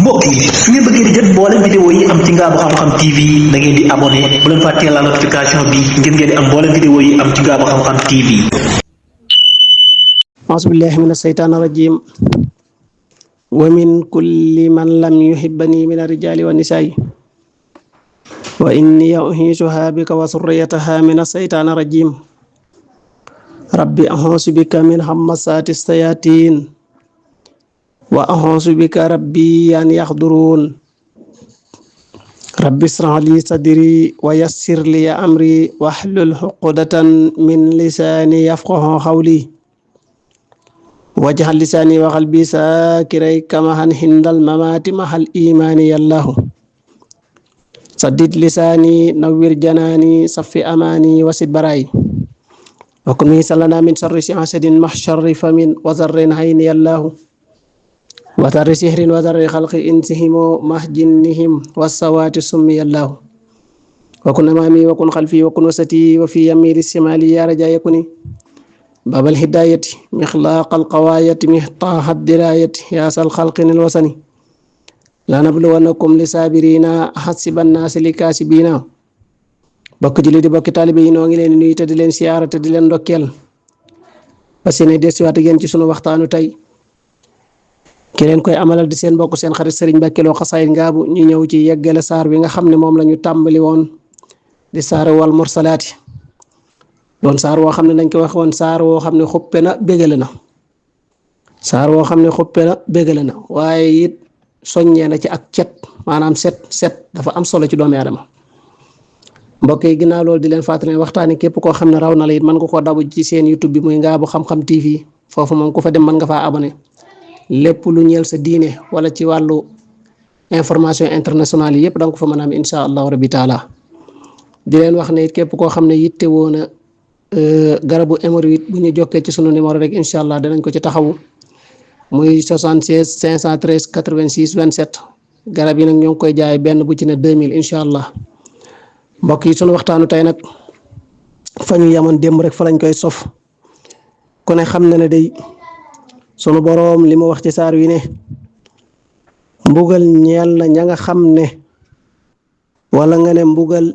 mbokk yi su ngeen bëggee di jot mboolem vidéo yi am ci Ngaabu Xam-Xam TV da ngeen di abonné bu leen fàttee la notification bi ngir ngeen di am mboolem vidéo yi am ci Ngaabu Xam-Xam TV. auzu billahi mina shaytaani rajim wa min kulli man lam yuhibbani min ar-rijali wa nisaa'i wa inni u'iizuha bika wa surriyataha min ash-shaytaani rajim rabbi a'uuzu bika min hamazaati shayatiin wa a'uuzu bika rabbi an yahduruun rabbi ishrah li sadri wa yassir li amri wahlul uqdatan min lisaani yafqahu qawli waj'al lisaani wa qalbi saakiray kamahan hindal mamaati mahal imaani yallahu saddid lisaani nawwir janaani saffi amaani wasid baraay wa kun mi salana min sharri hasadin mahsharri famin wa zarrin hayni yallahu wa tarri sihrin wa tarri khalqi insihim mahjinnihim was-sawaati summi yallahu wa kun amami wa kun khalfi wa kun wasati wa fi yamini simali ya raja yakuni babal hidayati mikhlaqal qawayati mihtahad dirayati ya sal khalqin alwasani la nabluwannakum lisabirina hasiban nas likasibina bokk julli di bokk talibe yi noo ngi leen nuyu te di leen siyaara te di leen ndokkeel parce que desiwaat ngeen ci sunu waxtaanu tey ki leen koy amalal di seen bokk seen xarit Serigne Mbacke Lo Xasaayid Ngaabu ñu ñëw ci yeggale saar wi nga xam ne moom la ñu tàmbali woon di saar wal mursalaati doon saar woo xam ne dañ ko wax woon saar woo xam ne xuppe na bégale na saar woo xam ne xuppe na bégale na waaye it soññee na ci ak cet maanaam set dafa am solo ci doomu aadama mbokk yi ginnaaw loolu di leen fàttali waxtaani képp koo xam ne raw na la it mën nga koo dabu ci seen YouTube bi muy Ngaabu Xam-Xam TV foofu moom ku fa dem mën nga faa abonné lépp lu ñeel sa diine wala ci wàllu information internationale yi yëpp da nga ko fa mën a am incha allahu rabbi taala di leen wax ne it képp koo xam ne yitte woon na garabu hémorroïde bu ñu jokkee ci sunu numéro rek incha allah danañ ko ci taxawu muy 76 513 86 27 garab yi nag ñoo ngi koy jaay benn bu ci ne 2000 incha allah mbokk yi sunu waxtaanu tey nag fa ñu yamoon démb rek fa lañ koy sof ku ne xam na ne day sunu boroom li mu wax ci saar wi ne mbugal ñeel na ña nga xam ne wala nga ne mbugal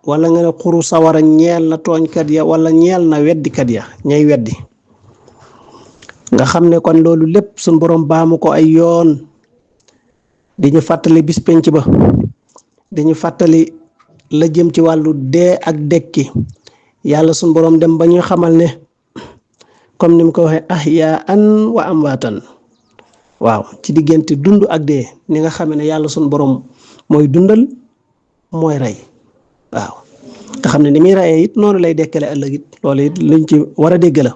wala nga ne xuru sawara ñeel na tooñkat ya wala ñeel na weddikat ya ñay weddi nga xam ne kon loolu lépp sunu boroom baamu ko ay yoon di ñu fàttali bis penc ba di ñu fàttali la jëm ci wàllu dee ak dekki yàlla sunu boroom dem ba ñu xamal ne comme ni mu ko waxee ahyaan wa amwaatan waaw ci diggante dund ak dee ni nga xam ne yàlla sunu borom mooy dundal mooy rey waaw nga xam ne ni muy reyee it noonu lay dekkale ëllëg it loolu it luñ ci war a dégg la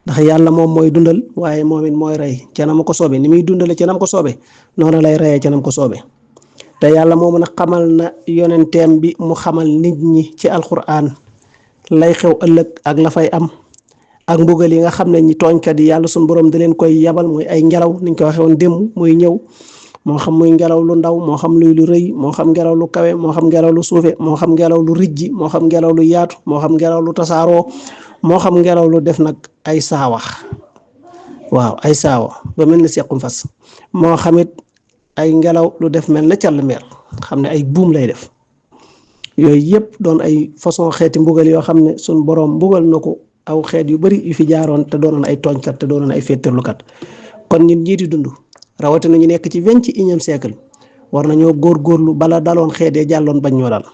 ndax yàlla moom mooy dundal waaye moom it mooy rey ca na ma ko soobee ni muy dundale ca na ma ko soobee noonu lay reyee ca na ma ko soobee te yàlla moomu nag xamal na yonenteem bi mu xamal nit ñi ci alquran lay xew ëllëg ak la fay am. ak mbugal yi nga xam ne ñi tooñkat yi yàlla suñu borom da leen koy yabal muy ay ngelaw niñ ko waxee woon démb muy ñëw moo xam muy ngelaw lu ndaw moo xam luy lu rëy moo xam ngelaw lu kawe moo xam ngelaw lu suufe moo xam ngelaw lu rijji moo xam ngelaw lu yaatu moo xam ngelaw lu tasaaroo moo xam ngelaw lu def nag ay saawax waaw ay saawa ba mel ni sequm fas moo xamit ay ngelaw lu def mel na càll meer xam ne ay buum lay def yooyu yëpp doon ay façon xeeti mbugal yoo xam ne suñu borom mbugal na ko aw xeet yu bari yu fi jaaroon te doonoon ay tooñkat te doonoon ay féeterlukat kon ñun ñii di dund rawatina ñu nekk ci 21e siècle war nañoo góorgóorlu bala daloon xeet ya jàlloon bañ ñoo dal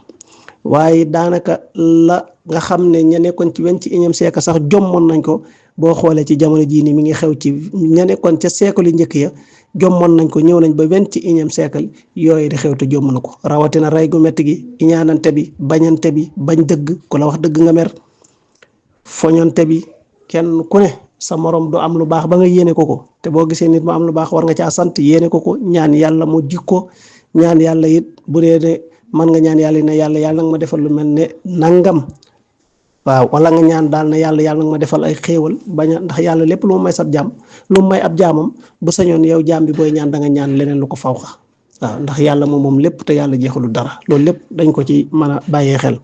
waaye daanaka la nga xam ne ña nekkoon ci 21e siècle sax jommoon nañ ko boo xoolee ci jamono jii ni mi ngi xew ci ña nekkoon ca siècle yu njëkk ya jommoon nañ ko ñëw nañ ba 21e siècle yooyu di xew te jomm na ko rawatina rey gu metti gi iñaanante bi bañante bi bañ dëgg ku la wax dëgg nga mer foñonte bi kenn ku ne sa morom du am lu baax ba nga yéene ko te boo gisee nit mu am lu baax war nga caa sant yéene ko ñaan yàlla mu jikko ñaan yàlla it bu dee ne mën nga ñaan yàlla ne yàlla nag ma defal lu mel ne nangam waaw wala nga ñaan daal ne yàlla nag ma defal ay xéewal bañ a ndax yàlla lépp lu mu may sab jaam lu mu may ab jaamam bu sañoon yow jaam bi booy ñaan da nga ñaan leneen lu ko fawxa waaw ndax yàlla moom lépp te yàlla jeexalu dara loolu lépp dañ ko ci mën a bàyyee xel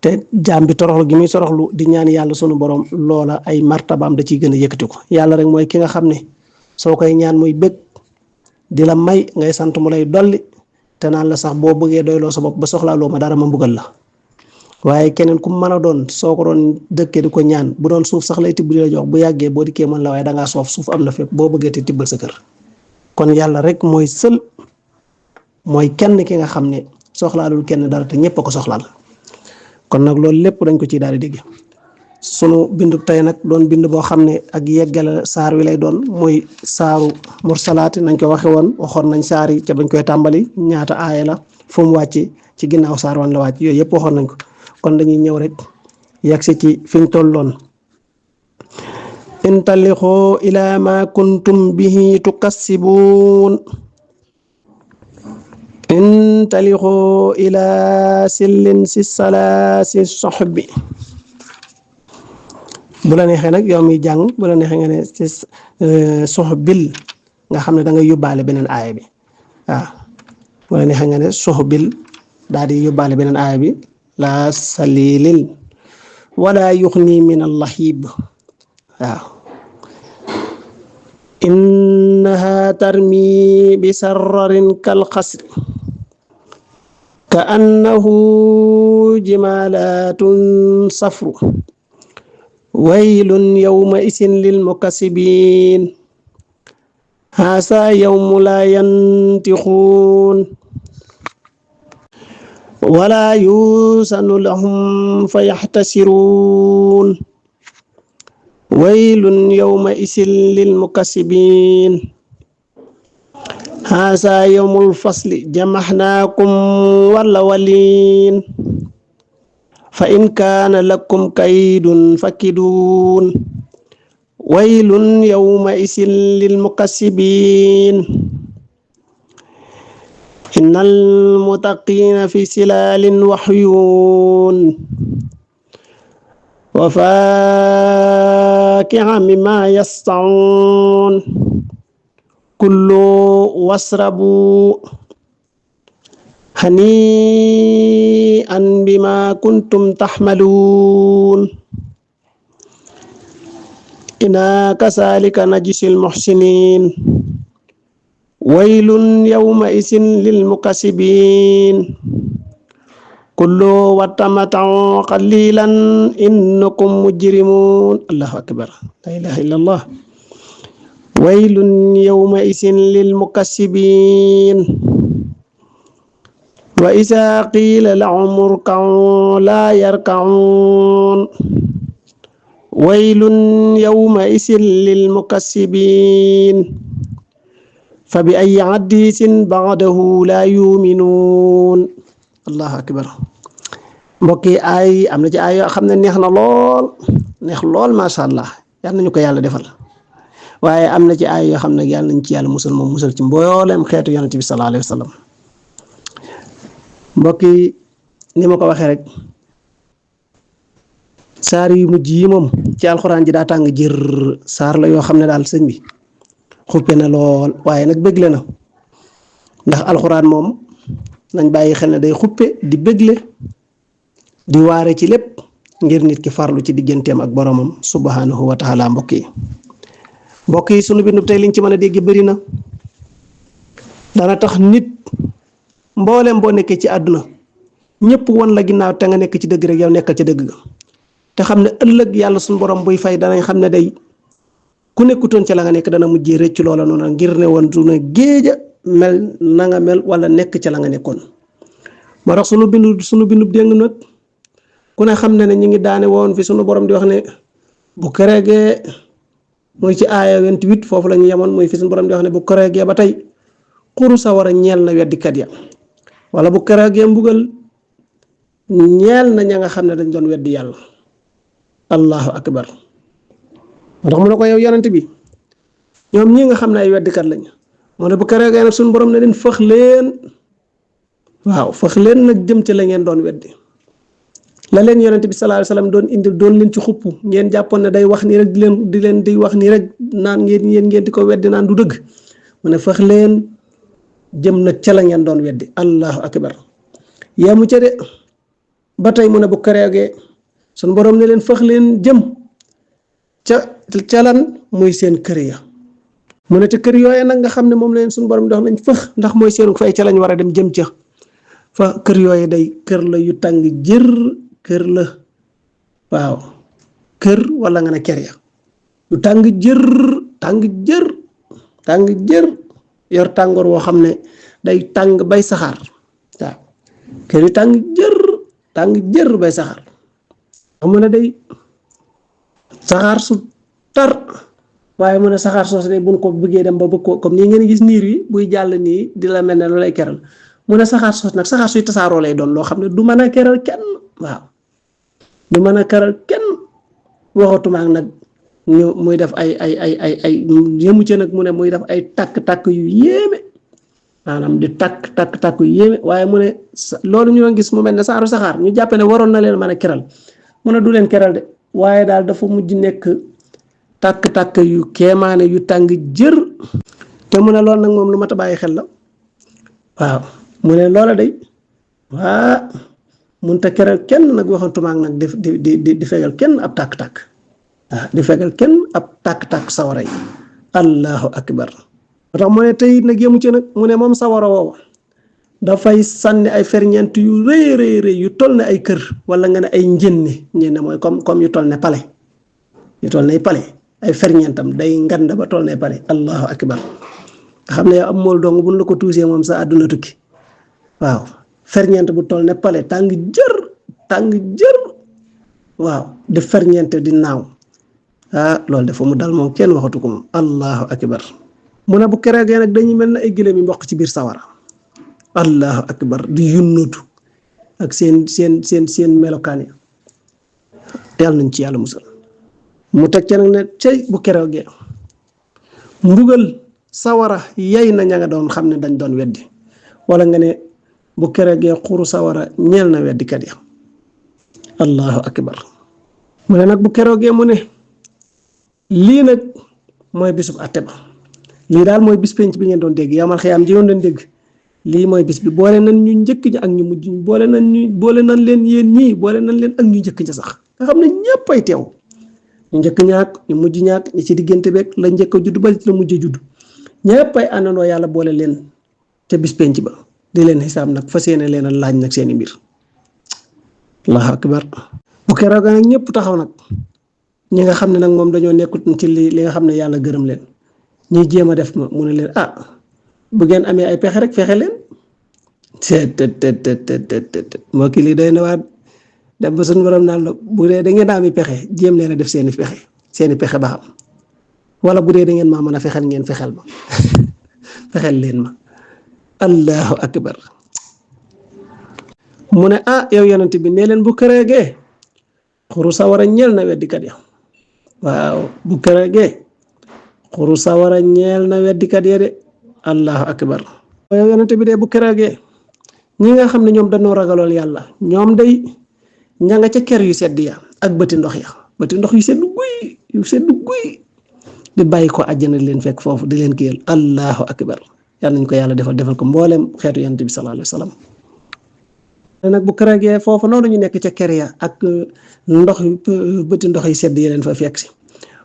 te jaam bi toroxlu gi muy toroxlu di ñaan yàlla sunu borom loola ay martabaam da ciy gën a yëkkati ko yàlla rek mooy ki nga xam ne soo koy ñaan muy bëgg di la may ngay sant mu lay dolli te naan la sax boo bëggee doyloo sa bopp ba soxlaaloo ma dara ma mbugal la waaye keneen ku mën a doon soo ko doon dëkkee di ko ñaan bu doon suuf sax lay tibb di la jox bu yàggee boo dikkee mën la waaye dangaa soof suuf am na fépp boo bëggee te tibbal sa kër kon yàlla rek mooy sël mooy kenn ki nga xam ne soxlaalul kenn dara te ñëpp a ko soxlaal kon nag loolu lépp dañ ko ciy daal di dégg sunu bindu tey nag doon bind boo xam ne ak yeggale saar wi lay doon muy saaru mursalaati nañ ko waxe woon waxoon nañ saar yi ca bañ koy tàmbali ñaata aaya la fu mu wàcc ci ginnaaw saar wan la wàcc yooyu yëpp waxoon nañ ko kon dañuy ñëw rek yegsi ci fiñ tolloon intalixoo ila ma kuntum bihi tukassibuun intalixoo ila sillin si salaasi soxbi bu la neexee nag yow mi jàng bu la neexee nga ne si soxbil nga xam ne da ngay yóbbaale beneen aaya bi waaw bu la neexee nga ne soxbil daal di yóbbaale beneen aaya bi la salilin wala yuxni min allaxiib waaw innaha tarmi bi sarrarin kal xasri ka annahu jimalatun safru waylun yawma isin lil mukassibin hasa yawmu la yantixuun wala yusanu lahum fa yaxtasiruun waylun yawma isin lil mukassibin hasa yawmul fasli jamaxnaakum wala walin fa in kaana lakum kaydun fakiduun waylun yawma isin lil mukassibin innal muttaqiina fi silaalin wa uyuun wa faakiha mimmaa yasta'uun kulu wasrabu hanii'an bimaa kuntum tahmaluun innaa kazaalika najzil muhsiniin waylun yawma isin lil mukassibiin kulu watamatta'u qalilan innakum mujrimun allahu akbar la ilaha illallah waylun yawma isin lil mukassibiin wa iza qila lahum irka'u la yarka'un waylun yawma isin lil mukassibiin fa bi ayyi hadiisin ba'dahu la yu'minuun allahu akbar mbokk yi ay am na ci ay yoo xam ne neex lool macha allah yal nañu ko yàlla defal waaye am na ci ay yoo xam ne yàlla nañ ci yàlla musal moom musal ci mboolem xeetu yonent bi sallallahu alayhi wa sallam mbokk yi ni ma ko waxee rek saar yu mujj yi moom ci alxuraan ji daa tàng jër saar la yoo xam ne daal sëñ bi xuppe na lool waaye nag bégle na ndax alxuraan moom nañ bàyyi xel ne day xuppe di bégle di waare ci lépp ngir nit ki farlu ci digganteem ak boromam subhanahu wa taala mbokk yi sunu bindu tey liñ ci mën a dégg bëri na dana tax nit mboolem boo nekkee ci àdduna ñëpp won la ginnaaw te nga nekk ci dëgg rek yow nekkal ci dëgg ga te xam ne ëllëg yàlla suñu borom buy fay danañ xam ne day ku nekkutoon ci la nga nekk dana mujjee rëcc loola noonu ngir ne woon du na géeja mel na nga mel wala nekk ca la nga nekkoon moo tax sunu bindu déng nag ku ne xam ne ñu ngi daane woon fi sunu borom di wax ne bu kereegee muy ci aaya 28 foofu la ñu yemoon muy fi sunu borom di wax ne bu kereegee ba tey xuru sa war a ñeel na weddikat ya wala bu kereegee mbugal ñeel na ña nga xam ne dañ doon weddi yàlla allahu akbar moo tax mu ne ko yow yonent bi ñoom ñi nga xam ne ay weddikat lañ moo ne bu kereegee nag suñu borom ne leen fëx leen nag jëm ci la ngeen doon weddi la leen yonent bi sallallahu alayhi wasallam doon indi doon leen ci xupp ngeen jàppoon ne day wax nii rek di wax nii rek naan ngeen di ko weddi naan du dëgg mu ne fëx leen jëm nag ca la ngeen doon weddi allahu akbar yamu ca de ba tey mu ne bu kereegee suñu borom ne leen fëx leen jëm ca lan muy seen kër ya mu ne te kër yooye nag nga xam ne moom leen suñu borom dox nañ fëx ndax mooy seenu fay ca lañ war a dem jëm ca fa kër yooye day kër la yu tàng jër kër la waaw kër wala nga ne kër ya yu tàng jër tàng jër tàng jër yor tàngoor woo xam ne day tàng bay saxaar waaw kër yu tàng jër bay saxaar mu ne day saxaar su tar waaye mu ne saxaar soosu de buñ ko bëggee dem ba bëgg ko comme nii ngeen gis niir yi buy jàll nii di la mel ne lu lay keral mu ne saxaar soos nag saxaar suy tasaaroo lay doon loo xam ne du mën a keral kenn waaw du mën a keral kenn waxatuma ak nag ñu muy def ay yëmu ci nag mu ne muy def ay takk-takk yu yéeme maanaam di takk yu yéeme waaye mu ne loolu ñu gis mu mel ne saaru saxaar ñu jàppe ne waroon na leen mën a keral mu ne du leen keral de waaye daal dafa mujj nekk takk-takk yu kéemaane yu tàng jër te mu ne loolu nag moom lu mat a bàyyi xel la waaw mu ne loola day waa munta keral kenn nag waxantumaak nag di fegal kenn ab tàkk-tàkk waaw di fegal kenn ab tàkk-tàkk sawara yi allahu akbar tax mu ne tey nag yemu ci nag mu ne moom sawara woowa dafay sànni ay ferñeent yu rëy yu toll ne ay kër wala nga ne ay njënne mooy comme yu toll ne palais yu toll ne palais ay ferñeentam day ngand ba toll ne palais allahu akbar nga xam ne yow am mool dong buñ la ko tuusee moom sa àdduna tukki waaw ferñeent bu toll ne palais tàng jër waaw di ferñeent di naaw loolu dafa mu dal moom kenn waxatu ko moom allahu akbar mu ne bu kereegee nag dañuy mel ne ay gëléem yi mboq ci biir sawara allahu akbar di yunnutu ak seen melokaan yi yàlla nañ ci yàlla musal mu teg ca nag ne cey bu kereegee mbugal sawara yay na ña nga doon xam ne dañ doon weddi wala nga ne bu kereegee xuru sawara ñeel na weddikat ya allahu akbar mu ne nag bu kereegee mu ne lii nag mooy bisub àtte ba lii daal mooy bis penc bi ngeen doon dégg yamal xiyaam ji yoon doon dégg lii mooy bis bi boole nañ ñu njëkk ñi ak ñu mujj ñi boole nañ leen yéen ñii boole nañ leen ak ñu njëkk ñi sax nga xam ne ñëpp ay teew ñu njëkk ñaak ñu mujj ñaak ñi ci diggante beeg la njëkk a judd ba la mujj a judd ñëpp ay àndandoo yàlla boole leen te bis penc ba di leen xisaab nag fas yéene leen a laaj nag seeni mbir allahu akbar bu keroog nag ñëpp taxaw nag ñi nga xam ne nag moom dañoo nekkut ci li nga xam ne yàlla gërëm leen ñuy jéem a def ma mu ne leen bu ngeen amee ay pexe rek fexe leen moo kii lii doy na waa dem ba suñu borom naan la bu dee da ngeen a amee pexe jéem leen a def seeni pexe ba xam wala bu dee da ngeen maa mën a fexel ngeen fexel ma fexel leen ma allahu akbar mu ne yow yonent bi nee leen bu këreegee xuru sawara ñeel na weddikat ya waaw bu këreegee xuru sawara ñeel na weddikat ya de allahu akbar yow yonent bi de bu këreegee ñi nga xam ne ñoom dañoo ragalool yàlla ñoom day ña nga ca kër yu sedd ya ak bëti ndox yu sedd guy di bàyyi ko àjjana di leen fekk foofu di leen kiyal allahu akbar yàlla nañ ko yàlla defal ko mboolem xeetu yonent bi sallallahu alayhi wa sallam nag bu këreegee foofu noonu ñu nekk ca kër ya ak bëti ndox yi sedd yi leen fa fekk si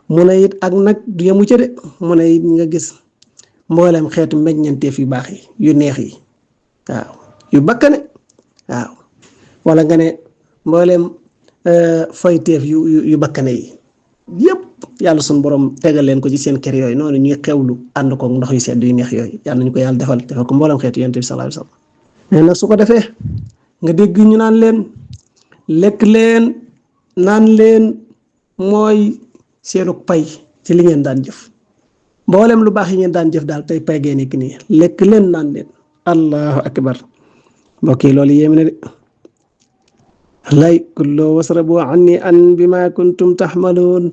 mu ne it ak nag du yemu ca de mu ne it nga gis mboolem xeetu meññanteef yu baax yi yu neex yi waaw yu bakkane waaw wala nga ne mboolem fayteef yu bakkane yi yëpp yàlla suñu borom tegal leen ko ci seen kër yooyu noonu ñuy xewlu ànd ko ndox yu sedd yu neex yooyu yàlla nañu ko yàlla defal ko mboolem xeetu yonent bi sallallahu alayhi wa sallam nee nag su ko defee nga dégg ñu naan leen lekk leen naan leen mooy seenug pay ci li ngeen daan jëf mboolem lu baax yi ngeen daan jëf daal tey pay gee nekk nii lekk leen naan leen allahu akbar mbokk yi loolu yéeme na de lay kullu wasrabu anni an bima kuntum taxmaloon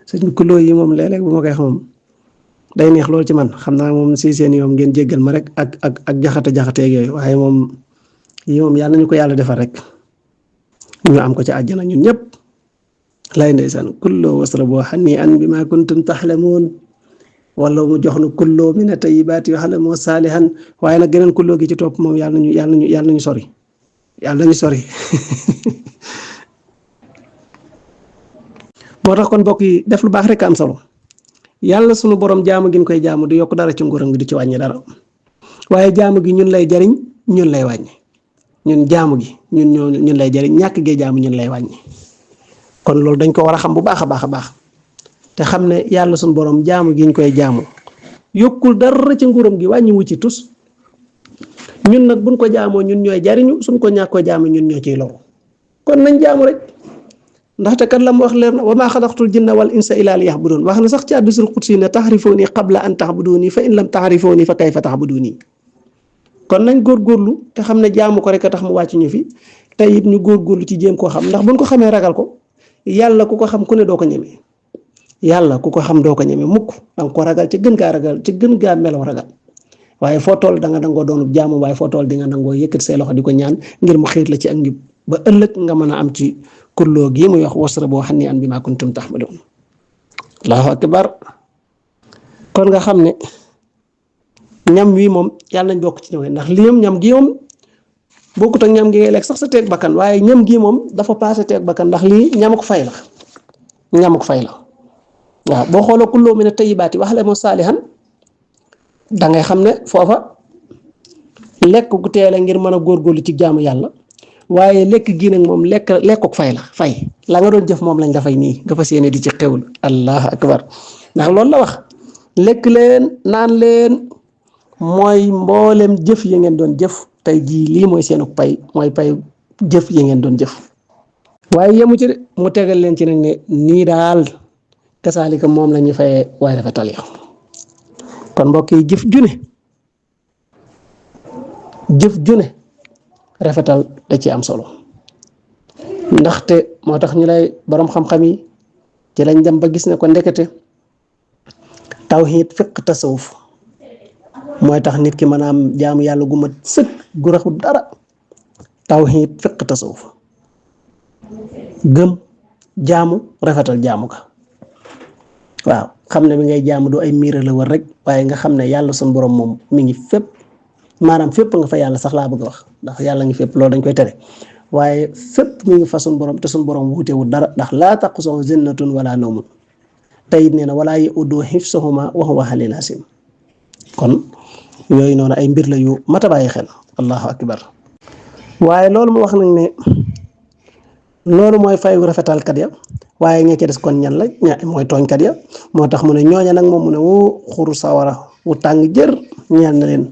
sëñ kuloo yi moom léeg-léeg bu ma koy xam day neex loolu ci man xam naa moom si seen yoom ngeen jéggal ma rek ak jaxate yooyu waaye moom yi moom yàlla nañu ko yàlla defal rek ñu am ko ci àjjana ñun ñëpp lay ndeysaan kullu wasrabu anni an bima kuntum taxlamoon wala mu jox nu kulloo min at-tayyibaati wa'lamu saalihan waaye nag geneen kulloo gi ci topp moom yàlla nañu sori moo tax kon mbokk yi def lu baax rek am solo yàlla sunu borom jaamu gi ñu koy jaamu du yokk dara ci nguuram gi du ci wàññi dara waaye jaamu gi ñun lay jariñ ñun lay wàññi ñun jaamu gi ñun lay jariñ ñàkk gee jaamu ñun lay wàññi kon loolu dañ ko war a xam bu baax a baax a baax te xam ne yàlla sunu borom jaamu gi ñu koy jaamu yokkul dara ci nguuram gi wàññi wu ci tus ñun nag buñ ko jaamoo ñun ñooy jariñu suñ ko ñàkk ko jaamu ñun ñoo ciy loru kon nañ jaamu rek ndaxte kat la mu wax leer na wa maa xalaqtul jinna wal insa illa liya'budun wax na sax ci hadiisul qudsi ne taxrifuuni qabla an taxbuduni fa in lam taxrifuuni fa kayfa taxbuduni kon nañ góorgóorlu te xam ne jaamu ko rek a tax mu wàcc ñu fi te it ñu góorgóorlu ci jéem koo xam ndax buñ ko xamee ragal ko yàlla ku ko xam ku ne doo ko ñeme yàlla ku ko xam doo ko ñeme mukk danga ko ragal ci gën gaa ragal ci gën gaa melaw ragal waaye foo toll da nga nangoo doonu jaamu waaye foo toll di nga nangoo yëkkati say loxo di ko ñaan ngir mu xiir la ci ak njub ba ëllëg nga mën a am ci kulloo gi muy wax wasra boo xam ne an bi maa kuntum taxmadoon allahu akbar kon nga xam ne ñam wi moom yàlla nañ bokk ci ñëwee ndax lii ñam gi moom bokkut ak ñam gi ngay lekk sax sa teeg bakkan waaye ñam gi moom dafa paase teeg bakkan ndax lii ñam ko fay la ñam ko fay la waaw boo xoolee kulloo mi ne tayyibaati wax la moo saalihan da ngay xam ne foofa lekk gu teele ngir mën a góorgóorlu ci jaamu yàlla waaye lekk gi nag moom lekkuk fay la fay la nga doon jëf moom lañ dafay nii nga fas yéene di ci xewul allahu akbar ndax loolu la wax lekk leen naan leen mooy mboolem jëf yi ngeen doon jëf tey jii lii mooy seenuk pay mooy pay jëf yi ngeen doon jëf waaye yemu ci de mu tegal leen ci nag ne nii daal kasaalika moom la ñuy fayee waaye rafetal ya kon mbokk yi jëf june rafetal da ci am solo ndaxte moo tax ñu lay borom xam-xam yi ci lañ dem ba gis ne ko ndekete tawhid fiq tasawuf mooy tax nit ki mën a am jaamu yàlla gu mat sëkk gu raxul dara tawhid fiq tasawuf gëm jaamu rafetal jaamu ka waaw xam ne bi ngay jaamu du ay miira la wër rek waaye nga xam ne yàlla suñu borom moom mi ngi fépp maanaam fépp nga fa yàlla sax laa bëgg a wax ndax yàlla ngi fépp loolu dañ koy tere waaye fépp mi ngi fa suñu borom te suñu borom wuutewul dara ndax laa taqusuhu zinnatun wala nawmun teyit nee na walaa yaudu hifsuhuma wa huwa aliyyul azim kon yooyu noonu ay mbir la yu mat a bàyyi xel allahu akbar waaye loolu mu wax nag ne loolu mooy fayu rafetalkat ya waaye ña ca des kon ñan la mooy tooñkat ya moo tax mu ne ñooña nag moom mu ne wu xuru sawara wu tàng jër ñeel na leen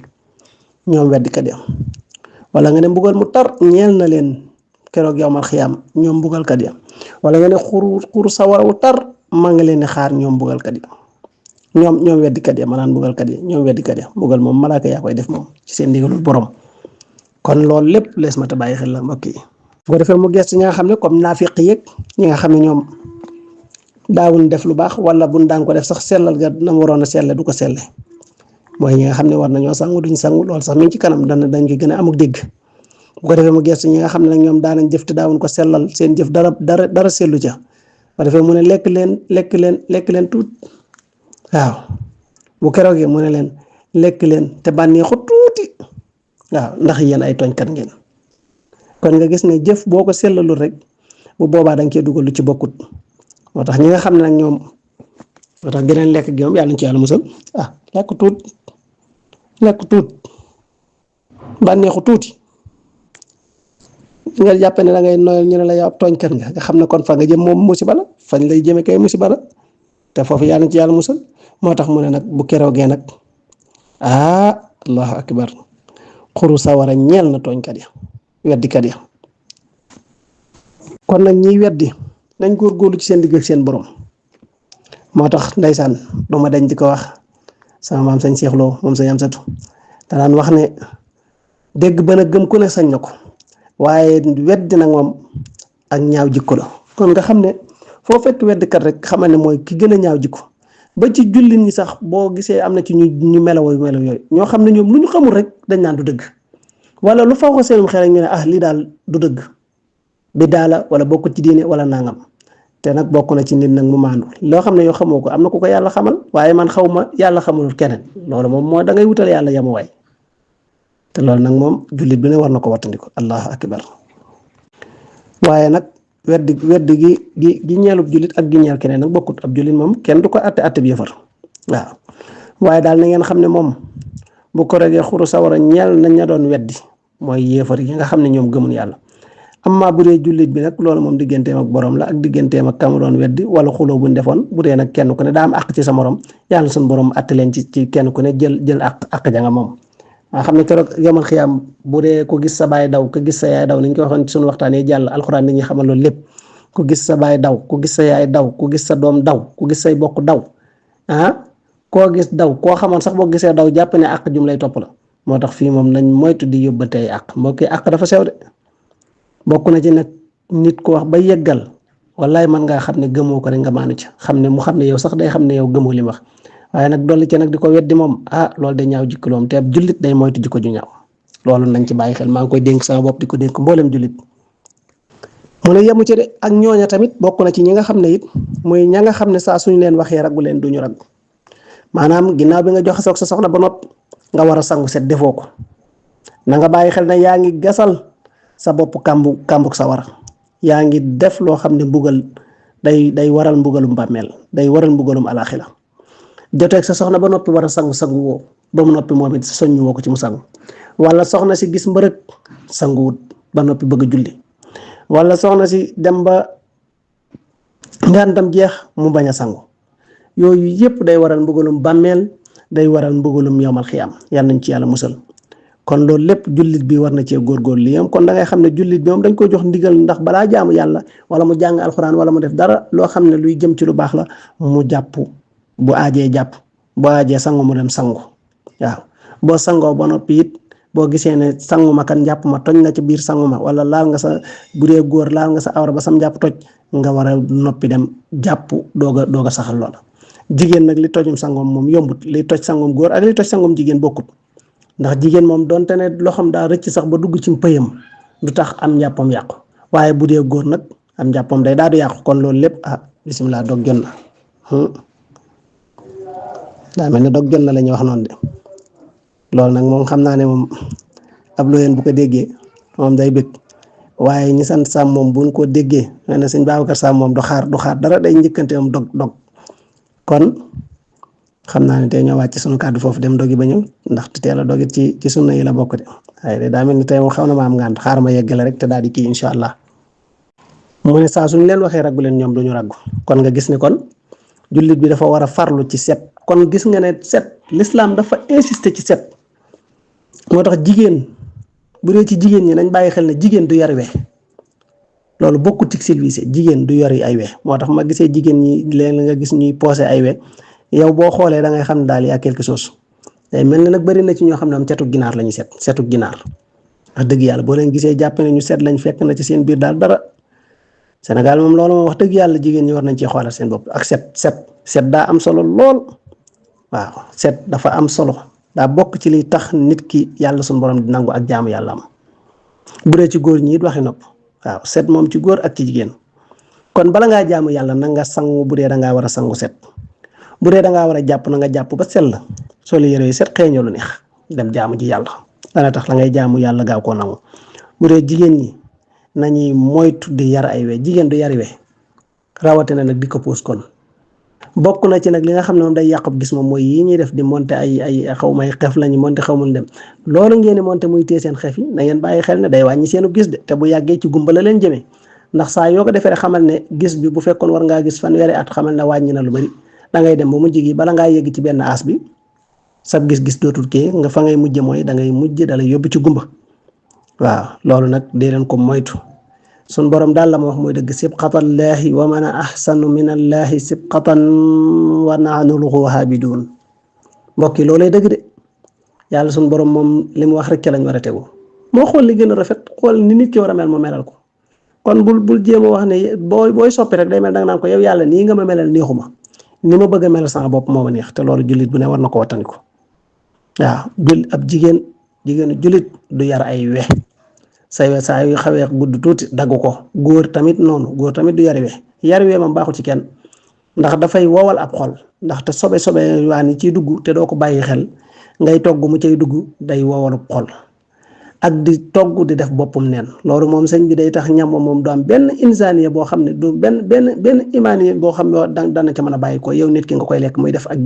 ñoom weddikat ya wala nga ne mbugal mu tar ñeel na leen keroog yawmal xiyaam ñoom mbugalkat ya wala nga ne xuru sawara wu tar maa nga leen di xaar ñoom mbugalkat ya ñoom weddikat ya maanaam mbugalkat ya ñoom weddikat ya mbugal moom malaaka yaa koy def moom ci seen ndigalul borom kon loolu lépp lees ma ta bàyyi xel la mbokk yi bu ko defee mu gestu ñi nga xam ne comme naafiq yeeg ñi nga xam ne ñoom daawuñ def lu baax wala buñ daan ko def sax sellal ga na mu waroon a selle du ko selle mooy ñi nga xam ne war nañoo sangu duñ sangu loolu sax mi ngi ci kanam dañ koy gën a amuk dégg bu ko defee mu gestu ñi nga xam ne nag ñoom daanañ jëf te daawuñ ko sellal seen jëf dara sellu ca bu ko defee mu ne lekk leen tuut waaw bu keroogee mu ne leen lekk leen te bànneexu tuuti waaw ndax yéen ay tooñkat ngeen kon nga gis ne jëf boo ko sellalul rek bu boobaa da nga cee dugal lu ci bokkut moo tax ñi nga xam ne nag ñoom moo tax geneen lekk gi moom yàlla ñu ci yàlla musal lekk tuut bànneexu tuuti nga jàppe ne da ngay noyal ñu ne la yow ab tooñkat nga xam ne kon fa nga jëm moom musiba la fañ lay jëme kay musiba la te foofu yàlla ñu ci yàlla musal moo tax mu ne nag bu keroogee nag allahu akbar xuru sawara ñeel na tooñkat ya weddikat ya kon nag ñiy weddi nañ góorgóorlu ci seen digg ak seen borom moo tax ndeysaan du ma dañ di ko wax sama maam sañ seexloo moom sañ am satu danaan wax ne dégg ba nag gëm ku ne sañ na ko waaye weddi nag moom ak ñaaw jikko la kon nga xam ne foo fekk weddikat rek xamal ne mooy ki gën a ñaaw jikko ba ci jullit ñi sax boo gisee am na ci ñu melaw yooyu ñoo xam ne ñoom lu ñu xamul rek dañ naan du dëgg wala lu faw ko seenum xel rek ñu ne lii daal du dëgg bi daala wala bokkut ci diine wala nangam te nag bokk na ci nit nag mu maandu loo xam ne yoo xamoo ko am na ku ko yàlla xamal waaye man xaw ma yàlla xamalul keneen loolu moom mooy da ngay wutal yàlla yamuwaay te loolu nag moom jullit bi ne war na ko wattandiko allahu akbar waaye nag weddi gi ñeelub jullit ak gi ñeel keneen nag bokkut ab jullit moom kenn du ko atte bi yëfar waaw waaye daal na ngeen xam ne moom bu ko regee xuru sawara ñeel nañ ña doon weddi mooy yéefar yi nga xam ne ñoom gëmun yàlla. amma bu dee jullit bi nag loolu moom digganteem ak borom la ak digganteem ak kamu doon weddi wala xuloo buñ defoon bu dee nag kenn ku ne daa am àq ci sa morom yàlla suñu borom àtte leen ci kenn ku ne jël àq ja nga moom. waa xam ne keroog yomal xiyaam bu dee ko gis sa baay daw ko gis sa yaay daw ni ñu ko waxoon ci suñu waxtaan yi jàll alxuraan ni ñuy xamal loolu lépp ku gis sa baay daw ku gis sa yaay daw ku gis sa doom daw ku gis say bokk daw koo gis daw koo xamoon sax boo gisee daw jàpp ne àq jum lay topp la moo tax fii moom nañ moytu di yóbbatee àq mbokki àq dafa sew de bokk na ci nag nit ku wax ba yeggal wallaay mën ngaa xam ne gëmoo ko rek nga maanu ci xam ne mu xam ne yow sax day xam ne yow gëmoo li wax waaye nag dolli ci nag di ko weddi moom loolu day ñaaw jikko loom te ab jullit day moytu jikko ju ñaaw loolu nañ ci bàyyi xel maa ngi koy dénk sama bopp di ko dénk mboolem jullit mu ne yemu ci de ak ñooña tamit bokk na ci ñi nga xam ne it muy ña nga xam ne saa suñu leen waxee raggu leen duñu raggu maanaam ginnaaw bi nga joxe soog sa soxna ba noppi nga war a sangu set defoo ko na nga bàyyi xel ne yaa ngi gasal sa bopp kàmbuk sa war yaa ngi def loo xam ne mbugal day waral mbugalum bàmmeel day waral mbugalum alaxira joteeg sa soxna ba noppi war a sangu woo ba mu noppi moom it soññu woo ko ci mu sangu wala soxna si gis mbërëg sanguwut ba noppi bëgg a julli wala soxna si dem ba ngantam jeex mu bañ a sangu yooyu yëpp day waral mbugalum bàmmeel day waral mbugalum yowmal xiyaam yàlla nañ ci yàlla musal kon loolu lépp jullit bi war na cee góorgóorlu li yam kon da ngay xam ne jullit bi moom dañ koy jox ndigal ndax balaa jaamu yàlla wala mu jàng alxuraan wala mu def dara loo xam ne luy jëm ci lu baax la mu jàpp bu aajee jàpp bu aajee sangu mu dem sangu waaw boo sangoo ba noppi it boo gisee ne sangu ma kan njàpp ma toj na ci biir sangu ma wala laal nga sa bu dee góor laal nga sa awra ba sam njàpp toj nga war a noppi dem jàpp doog a saxal loola jigéen nag li tojum sangoom moom yombut li toj sangoom góor ak li toj sangoom jigéen bokkut ndax jigéen moom donte ne loxoom daa rëcc sax ba dugg ci mpëyam du tax am njàppam yàqu waaye bu dee góor nag am njàppam day daal di yàqu kon loolu lépp bisimilah dog jot na daa mel ne dog jot na la ñuy wax noonu de loolu nag moom xam naa ne moom ab looyeen bu ko déggee moom day bëgg waaye ñi sant Sam moom buñ ko déggee nee na sëñ Babacar Sam moom du xaar dara day njëkkante moom dog kon xam naa ne tey ñoo wàcc sunu kàddu foofu dem dogi ba ñëw ndaxte teel a dogit ci sunna yi la bokk de waaye de daa mel ni tey moom xaw na ma am ngànt xaar ma yeggale rek te daal di kii incha allah mu ne saa suñu leen waxee raggu leen ñoom duñu raggu kon nga gis ne kon jullit bi dafa war a farlu ci set kon gis nga ne set l'islam dafa insister ci set moo tax jigéen bu dee ci jigéen ñi nañ bàyyi xel ne jigéen du yar we loolu bokkut ci civilisé jigéen du yori ay we moo tax ma gisee jigéen ñi leen nga gis ñuy poosé ay we yow boo xoolee da ngay xam ne daal yaa quelque chose day mel ne nag bëri na ci ñoo xam ne am setu ginaar la ñuy setu ginaar wax dëgg yàlla boo leen gisee jàpp ne ñu set lañ fekk na ci seen biir daal dara Sénégal moom loolu moom wax dëgg yàlla jigéen ñi war nañ cee xoolal seen bopp ak set daa am solo lool waaw set dafa am solo daa bokk ci liy tax nit ki yàlla suñu borom di nangu ak jaamu yàlla am bu dee ci góor ñi it waxi nopp waaw set moom ci góor ak ci jigéen kon bala ngaa jaamu yàlla na nga sangu bu dee da ngaa war a sangu set bu dee da ngaa war a jàpp na nga jàpp ba sell soo la yére set xëeñoo lu neex dem jaamu ji yàlla dana tax la ngay jaamu yàlla gaaw koo nangu bu dee jigéen ñi nañuy moytu di yar ay we jigéen du yari we rawatina nag di ko puus kon bokk na ci nag li nga xam ne moom day yàqub gis moom mooy yi ñuy def di monter ay xaw may xef lañu monter xaw mun dem loolu ngeen di monter muy tee seen xef yi na ngeen bàyyi xel ne day wàññi seenu gis de te bu yàggee ci gumba la leen jëmee ndax saa yoo ko defee rek xamal ne gis bi bu fekkoon war ngaa gis fanweeri at xamal ne wàññi na lu bari da ngay dem ba mujj gi bala ngaa yegg ci benn as bi sab gis-gis dootul kii nga fa ngay mujj mooy da ngay mujj dala yóbbu ci gumba waaw loolu nag dee leen ko moytu sun borom daal la ma wax mooy dëgg sibqatallahi wa man ahsanu min allahi sibqatan wa nahnu lahu habidun mbokk yi loolay dëgg de yàlla sun borom moom li mu wax rek ca lañ war a tegu moo xool li gën a rafet xool ni nit ki war a mel mu melal ko kon bul jéem a wax ne booy soppi rek day mel da nga naan ko yow yàlla nii nga ma melal neexuma ni ma bëgg a melal sama bopp moo ma neex te loolu jullit bu ne war na ko wattandiku waaw ab jigéenu jullit du yar ay we say we saa yu xawee gudd tuuti dagg ko góor tamit noonu góor tamit du yari we moom baaxul ci kenn ndax dafay wowal ab xol ndax te sobe waa ni ciy dugg te doo ko bàyyi xel ngay togg mu cay dugg day wowal ab xol ak di togg di def boppam neen loolu moom sëñ bi day tax ñam moom du am benn insaaniya boo xam ne du benn imaaniya boo xam ne dana ca mën a bàyyi ko yow nit ki nga koy lekk muy def ak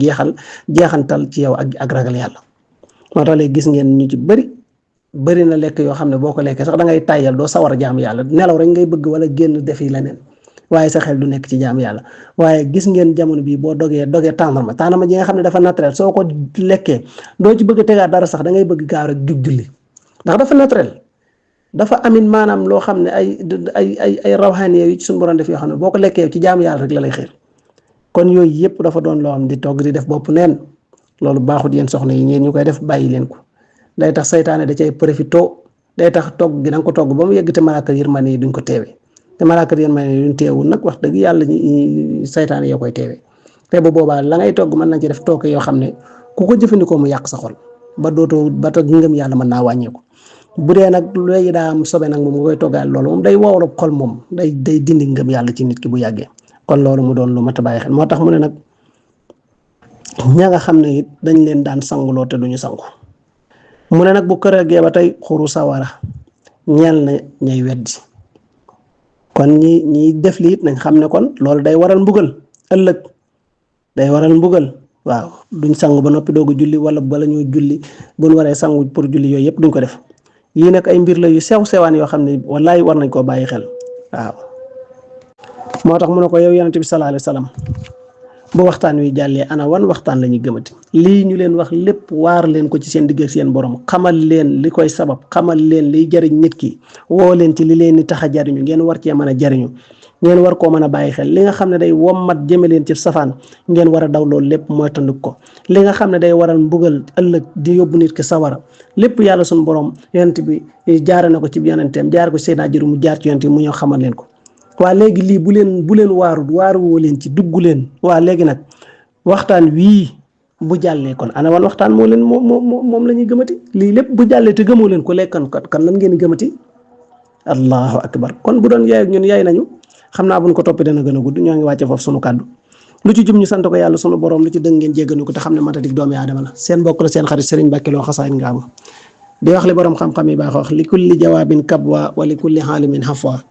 jeexantal ci yow ak ragal yàlla. moo tax léegi gis ngeen ñu ci bëri na lekk yoo xam ne boo ko lekkee sax da ngay tàyyal doo sawar a jaam yàlla nelaw rek ngay bëgg wala génn defi leneen waaye sa xel du nekk ci jaam yàlla waaye gis ngeen jamono bii boo dogee tàndarma ji nga xam ne dafa naturel soo ko lekkee doo ci bëgg a tegaat dara sax da ngay bëgg gaaw rek jug julli ndax dafa naturel dafa amin maanaam loo xam ne ay rawxaani yi ci suñu borom def yoo xam ne boo ko lekkee ci jaam yàlla rek la lay xeer kon yooyu yëpp dafa doon loo xam di togg di def bopp neen loolu baaxut yéen soxna yi ñeen ñu koy def bàyyi leen ko day tax saytaane da cay profité day tax togg gi da nga ko togg ba mu yegg te malaaka yërmande yi duñ ko teewee te malaaka yërmande yi duñ teewul nag wax dëgg yàlla saytaane yoo koy teewee te bu boobaa la ngay togg mën nañ ci def tooke yoo xam ne ku ko jëfandikoo mu yàq sa xol ba tax ngëm yàlla mën naa wàññeeku bu dee nag léegi daa am sobe nag moom nga koy toggaal loolu moom day wowal xol moom day dindi ngëm yàlla ci nit ki bu yàggee kon loolu mu doon lu mat a bàyyi xel moo tax mu ne nag ña nga xam ne it dañ leen daan sanguloo te duñu sangu mu ne nag bu kërëgee ba tey xuru sawara ñeel na ñay weddi kon ñi def li it nañ xam ne kon loolu day waral mbugal ëllëg day waral mbugal waaw duñ sangu ba noppi doogu julli wala bala ñoo julli buñ waree sangu pour julli yooyu yëpp duñ ko def yii nag ay mbir la yu sew sewaan yoo xam ne wallaay war nañ koo bàyyi xel waaw moo tax mu ne ko yow yonent bi sallallahu alayhi wa sallam bu waxtaan wi jàllee ana wan waxtaan la ñuy gëmati lii ñu leen wax lépp waar leen ko ci seen digg ak seen borom xamal leen li koy sabab xamal leen liy jariñ nit ki woo leen ci li leen di tax a jariñu ngeen war cee mën a jariñu ngeen war koo mën a bàyyi xel li nga xam ne day wommat jëme leen ci safaan ngeen war a daw loolu lépp mooy tandik ko li nga xam ne day waral mbugal ëllëg di yóbbu nit ki sawara lépp yàlla suñu borom yonent bi jaare na ko ci yonenteem jaar ko ci Seydina Jiru mu jaar ci yonent mu ñëw xamal leen ko waa léegi lii bu leen waaruwoo leen ci dugg leen waa léegi nag waxtaan wii bu jàllee kon ana wan waxtaan moom la ñuy gëmati lii lépp bu jàllee te gëmoo leen ko lekkan kan lan ngeen gëmati allahu akbar kon bu doon yaay ak ñun yaay nañu xam naa buñ ko toppee dana gën a gudd ñoo ngi wàcce foofu sunu kàddu lu ci jum ñu sant ko yàlla sunu borom lu ci dëng ngeen jéggal ko te xam ne matadik doomi aadama la seen bokk la seen xarit Serigne Mbacke Lo Xasaayid Ngaabu di wax li borom xam-xam yi baax wax li kulli jawaabin kabwa wa li kulli xaalimin xafwa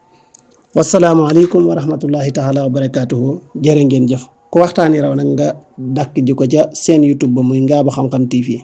wasalaamu aleykum wa rahmatullahi taala wa barakatuhu jërë ngeen jëf ku waxtaani raw nag nga dàkk ji ko ca seen YouTube ba muy Ngaabu Xam-Xam TV